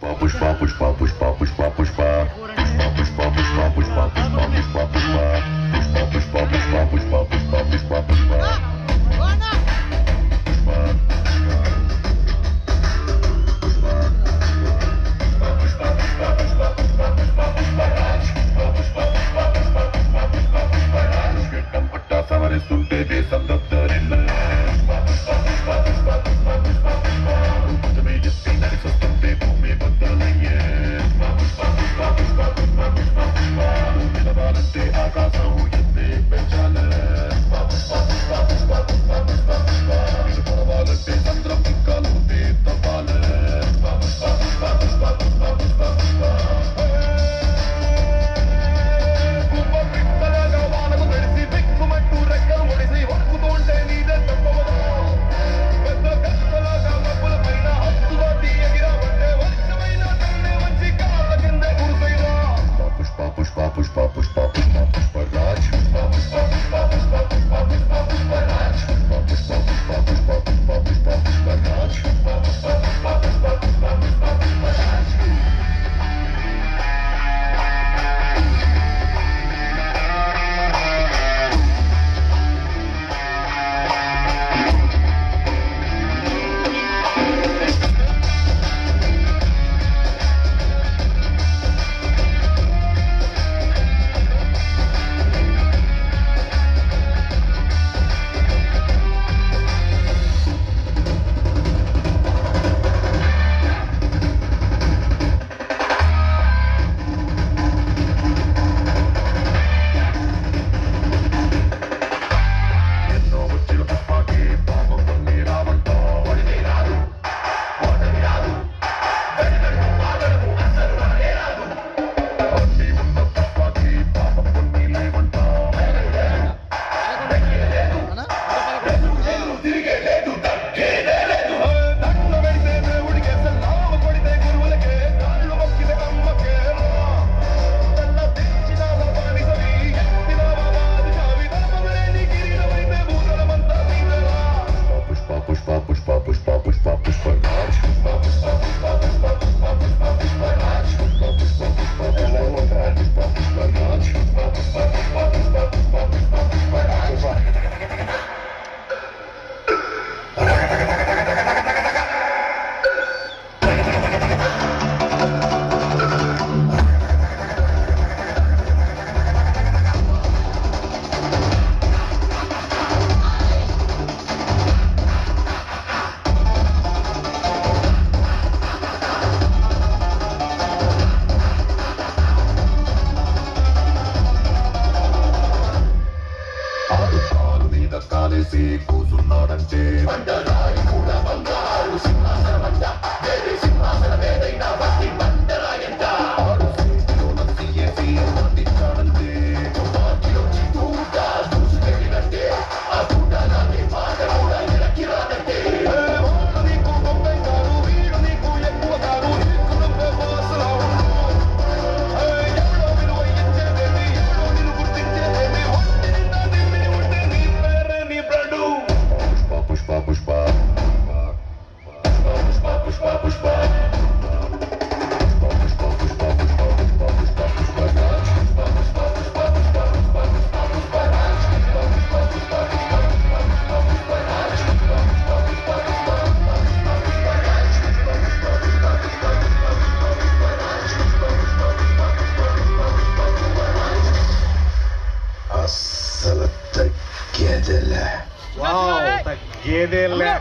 పుష్ప పుష్ప పుష్ప పుష్ప పుష్ప పుష్ప పుష్ప పుష్ప పుష్ప పుష్ప పుష్ప పుష్ప పుష్ప పుష్ప పుష్ప పుష్ప పుష్ప పుష్ప పుష్ప సమరిస్తుంటే దేశం దొత్తరిల్ల చెప్పి నడిచొస్తుంటే భూమి బద్దలయ్యే నిలవాలంటే ఆకాశం ఎత్తే పెంచాలే పొరవాలంటే చంద్రం ఇంకా లోతే తప్పాలే పుష్ప పుష్ప పుష్ప పుష్ప పుష్పరాజ్ పుష్ప పుష్ప పుష్ప పుష్ప పుష్ప పుష్పరాజ్ పుష్ప పుష్ప పుష్ప పుష్ప పుష్ప పుష్పరాజ్ పుష్ప పుష్ప పుష్ప పుష్ప పుష్ప పుష్పరాజ్ పుష్ప పుష్ప పుష్ప పుష్ప పుష్పరాజ్ పుష్ప పుష్ప పుష్ప పుష్ప పుష్ప పుష్ప పుష్పరాజ్ పుష్ప పుష్ప పుష్ప పుష్ప పుష్పరాజ్ పుష్ప పుష్ప పుష్ప పుష్ప పుష్ప పుష్ప పుష్పరాజ్ కాలేసి కూసున్నాడంటే బండరాయి కూడా బంగారు సింహాసనమంట దేవి సింహాసనం ఏదైనా బట్టి బండరాయంట ఆడు సీట్లో నచ్చేసి అందించాడంటే పార్టీలో చిత్తూట చూసుకెళ్ళినంటే ఆ కూడాలని మాట కూడా ఎరక్కి రాదంటే నీకు గొప్ప కాదు వీడు నీకు ఎక్కువ కాదు నీకు నువ్వే బాసులా ఉండు ఎవరో విలువ ఇచ్చేదేమి ఎవరో నిన్ను గుర్తించేదేమి ఒంటి నిండా నిమ్మిని ఉంటే నీ పేరే నీ బ్రడు పుష్ప పుష్ప పుష్ప పుష్ప పుష్ప పుష్ప అస్సలు తగ్గేదేలే తగ్గేదేలే